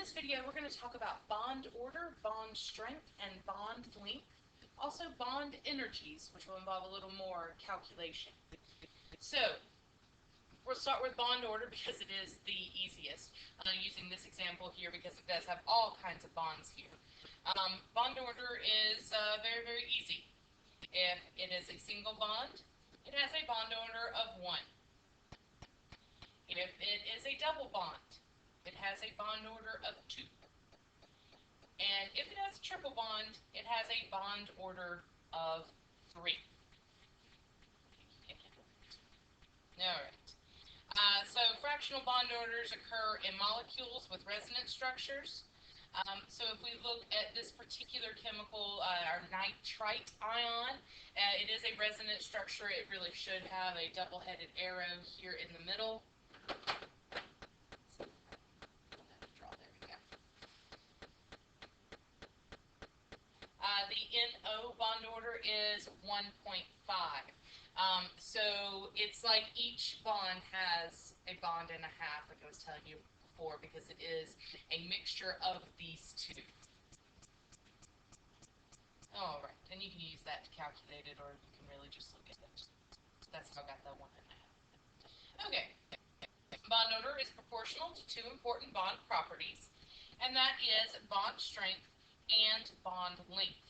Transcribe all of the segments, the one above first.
this video, we're going to talk about bond order, bond strength, and bond length. Also, bond energies, which will involve a little more calculation. So, we'll start with bond order because it is the easiest. Using this example here because it does have all kinds of bonds here. Bond order is very, very easy. If it is a single bond, it has a bond order of 1. If it is a double bond, it has a bond order of 2. And if it has a triple bond, it has a bond order of 3. Alright. So fractional bond orders occur in molecules with resonance structures. So if we look at this particular chemical, our nitrite ion, it is a resonance structure. It really should have a double-headed arrow here in the middle. The NO bond order is 1.5. So it's like each bond has a bond and a half, like I was telling you before, because it is a mixture of these two. All right, and you can use that to calculate it, or you can really just look at it. That's how I got that 1.5. Okay, bond order is proportional to two important bond properties, and that is bond strength and bond length.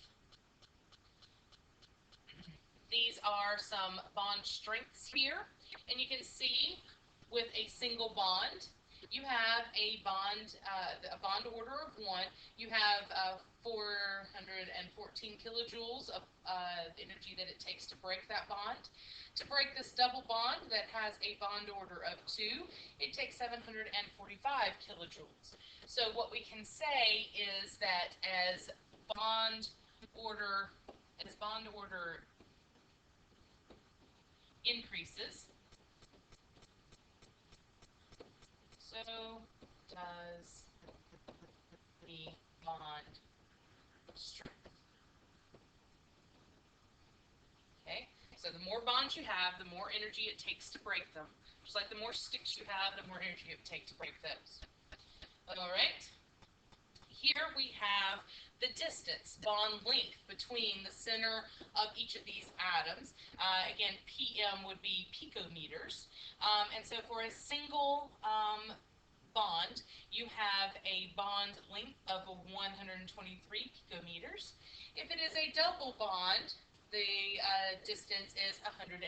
These are some bond strengths here, and you can see with a single bond, you have a bond order of 1. You have 414 kilojoules of energy that it takes to break that bond. To break this double bond that has a bond order of 2, it takes 745 kilojoules. So what we can say is that as bond order increases, so does the bond strength. Okay, so the more bonds you have, the more energy it takes to break them. Just like the more sticks you have, the more energy it takes to break those. All right, here we have the distance, bond length, between the center of each of these atoms. Again, PM would be picometers. And so for a single bond, you have a bond length of 123 picometers. If it is a double bond, the distance is 110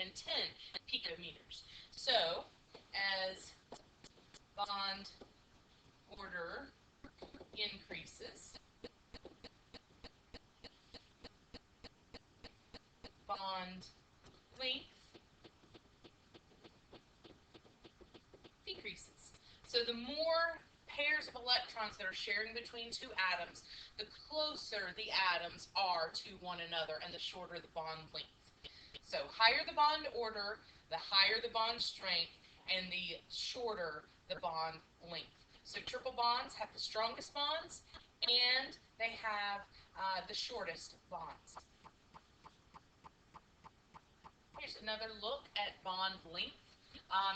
picometers. So, as bond order increases, bond length decreases. So the more pairs of electrons that are sharing between two atoms, the closer the atoms are to one another and the shorter the bond length. So higher the bond order, the higher the bond strength, and the shorter the bond length. So triple bonds have the strongest bonds, and they have the shortest bonds. Here's another look at bond length.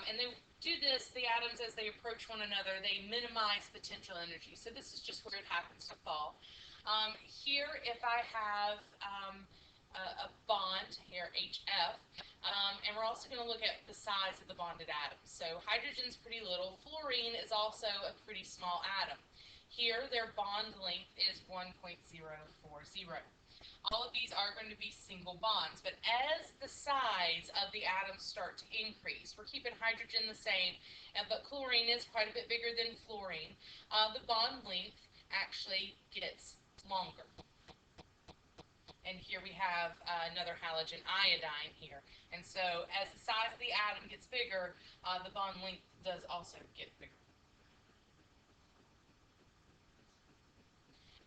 And they do this, the atoms, as they approach one another, they minimize potential energy. So this is just where it happens to fall. Here, if I have a bond here, HF, and we're also going to look at the size of the bonded atoms. So hydrogen's pretty little. Fluorine is also a pretty small atom. Here, their bond length is 1.040. All of these are going to be single bonds, but as the size of the atoms start to increase, we're keeping hydrogen the same, but chlorine is quite a bit bigger than fluorine, the bond length actually gets longer. And here we have another halogen iodine here. And so as the size of the atom gets bigger, the bond length does also get bigger.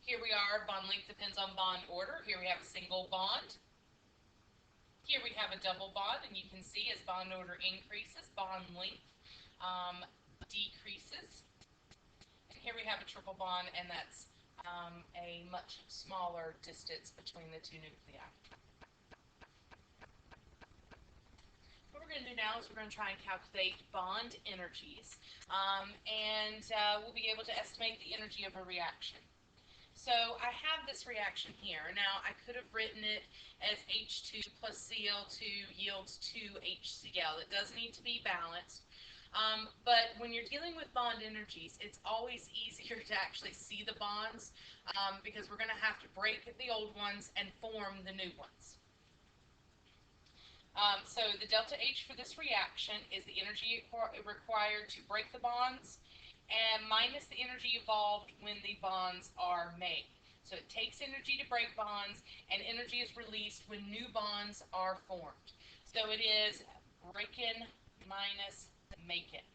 Here we are, bond length depends on bond order. Here we have a single bond. Here we have a double bond, and you can see as bond order increases, bond length decreases. And here we have a triple bond, and that's a much smaller distance between the two nuclei. What we're going to do now is we're going to try and calculate bond energies, and we'll be able to estimate the energy of a reaction. So I have this reaction here. Now I could have written it as H2 plus Cl2 yields 2HCl. It does need to be balanced. But when you're dealing with bond energies, it's always easier to actually see the bonds because we're going to have to break the old ones and form the new ones. So the delta H for this reaction is the energy required to break the bonds and minus the energy evolved when the bonds are made. So it takes energy to break bonds and energy is released when new bonds are formed. So it is breaking minus making.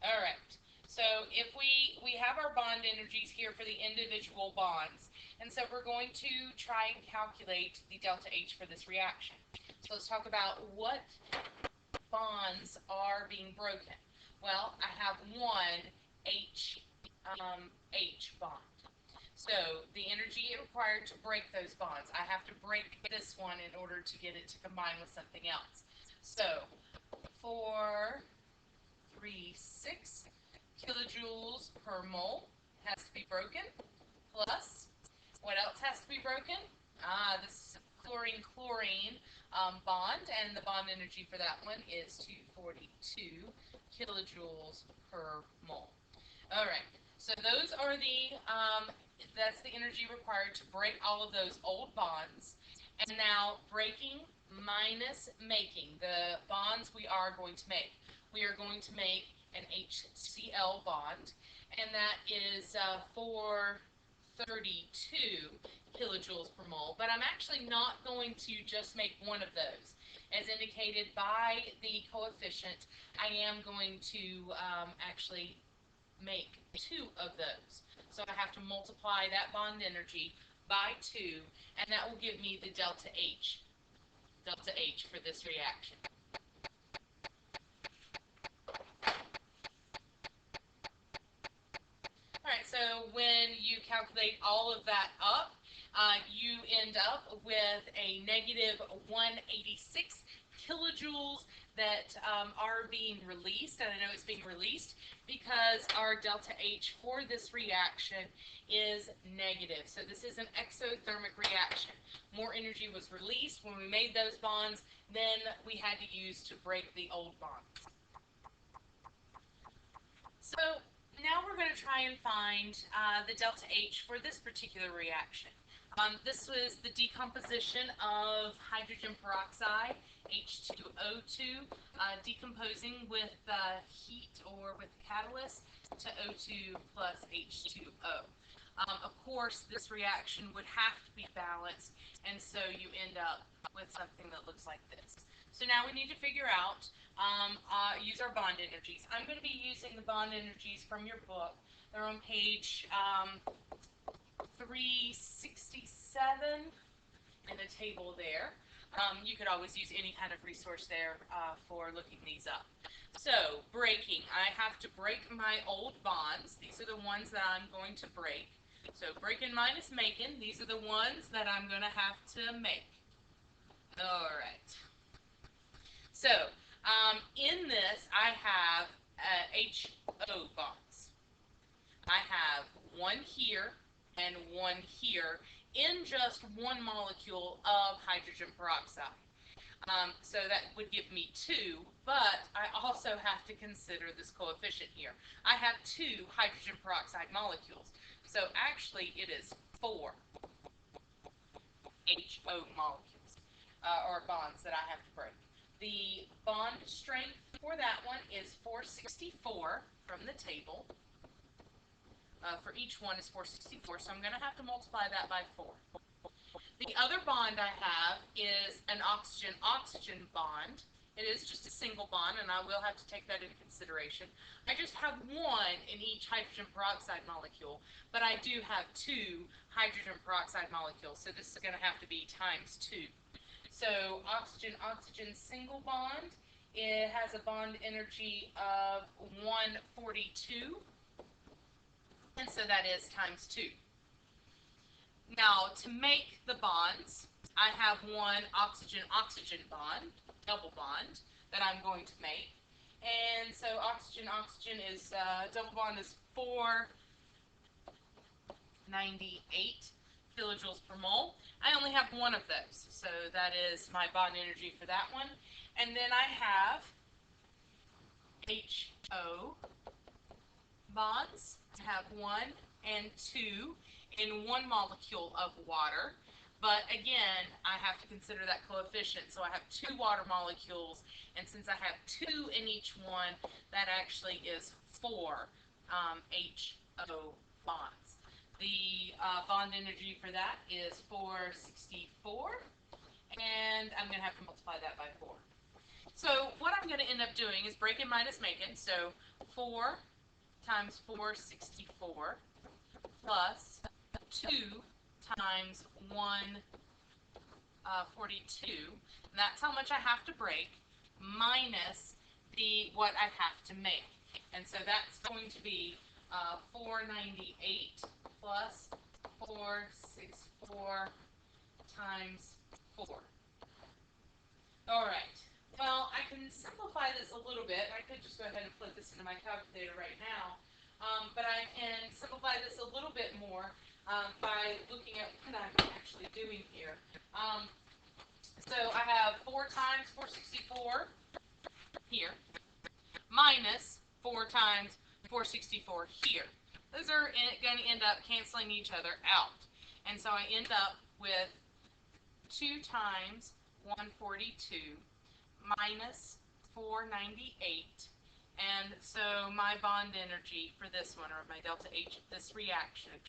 All right. So if we have our bond energies here for the individual bonds, and so we're going to try and calculate the delta H for this reaction. So let's talk about what bonds are being broken. Well, I have one H bond. So the energy required to break those bonds, I have to break this one in order to get it to combine with something else. So 436 kilojoules per mole has to be broken, plus what else has to be broken? This chlorine-chlorine bond, and the bond energy for that one is 242 kilojoules per mole. All right, so those are that's the energy required to break all of those old bonds. And now breaking minus making, the bonds we are going to make. We are going to make an HCl bond, and that is 432 kilojoules per mole, but I'm actually not going to just make one of those. As indicated by the coefficient, I am going to actually make two of those. So I have to multiply that bond energy by 2, and that will give me the delta H for this reaction. All right, so when you calculate all of that up, you end up with a negative 186 kilojoules that are being released, and I know it's being released because our delta H for this reaction is negative. So this is an exothermic reaction. More energy was released when we made those bonds than we had to use to break the old bonds. So now we're going to try and find the delta H for this particular reaction. This was the decomposition of hydrogen peroxide, H2O2, decomposing with heat or with catalyst to O2 plus H2O. Of course, this reaction would have to be balanced, and so you end up with something that looks like this. So now we need to figure out, use our bond energies. I'm going to be using the bond energies from your book. They're on page 367 in the table there. You could always use any kind of resource there for looking these up. So, breaking. I have to break my old bonds. These are the ones that I'm going to break. So, breaking minus making, these are the ones that I'm going to have to make. All right. So, in this, I have HO bonds. I have one here and one here in just one molecule of hydrogen peroxide. So that would give me 2, but I also have to consider this coefficient here. I have 2 hydrogen peroxide molecules, so actually it is 4 HO molecules, or bonds that I have to break. The bond strength for that one is 464 from the table. For each one is 464, so I'm going to have to multiply that by 4. The other bond I have is an oxygen-oxygen bond. It is just a single bond, and I will have to take that into consideration. I just have one in each hydrogen peroxide molecule, but I do have 2 hydrogen peroxide molecules, so this is going to have to be times 2. So oxygen-oxygen single bond, it has a bond energy of 142, and so that is times 2. Now, to make the bonds, I have one oxygen-oxygen bond, double bond. that I'm going to make. And so oxygen is, double bond is 498 kilojoules per mole. I only have one of those, so that is my bond energy for that one. And then I have HO bonds. I have 1 and 2 in one molecule of water. But again, I have to consider that coefficient. So I have 2 water molecules, and since I have 2 in each one, that actually is 4 HO bonds. The bond energy for that is 464, and I'm going to have to multiply that by 4. So what I'm going to end up doing is breaking minus making. So 4 times 464 plus 2 times 142, and that's how much I have to break, minus what I have to make. And so that's going to be 498 plus 464 times 4. All right. Well, I can simplify this a little bit. I could just go ahead and put this into my calculator right now. But I can simplify this a little bit more by looking at what I'm actually doing here. So I have 4 times 464 here, minus 4 times 464 here. Those are going to end up canceling each other out. And so I end up with 2 times 142 minus 498. And so my bond energy for this one, or my delta H, this reaction,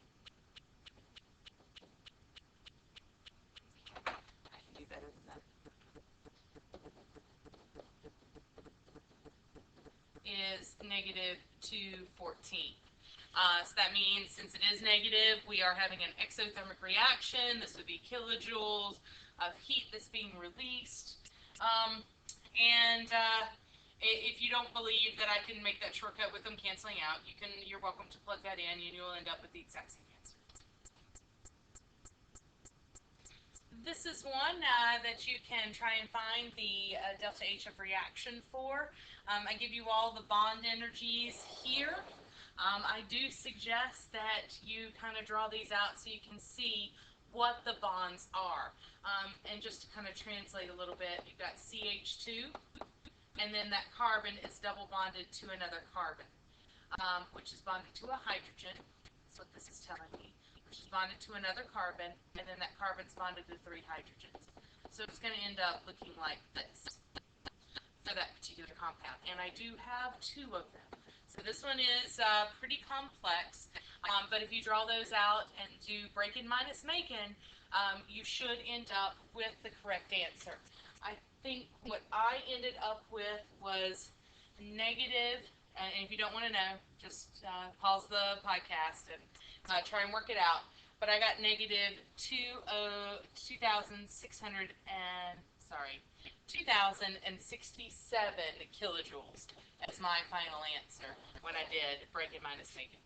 I can do better than that, is negative 214. So that means, since it is negative, we are having an exothermic reaction. This would be kilojoules of heat that's being released. If you don't believe that I can make that shortcut with them canceling out, you're welcome to plug that in, and you'll end up with the exact same answer. This is one that you can try and find the delta H of reaction for. I give you all the bond energies here. I do suggest that you kind of draw these out so you can see what the bonds are. And just to kind of translate a little bit, you've got CH2, and then that carbon is double bonded to another carbon, which is bonded to a hydrogen. That's what this is telling me. Which is bonded to another carbon, and then that carbon's bonded to 3 hydrogens. So it's going to end up looking like this for that particular compound. And I do have 2 of them. So this one is pretty complex, but if you draw those out and do breaking minus making, you should end up with the correct answer. I think what I ended up with was negative, and if you don't want to know, just pause the podcast and try and work it out. But I got negative 2,067 kilojoules as my final answer when I did breaking minus making.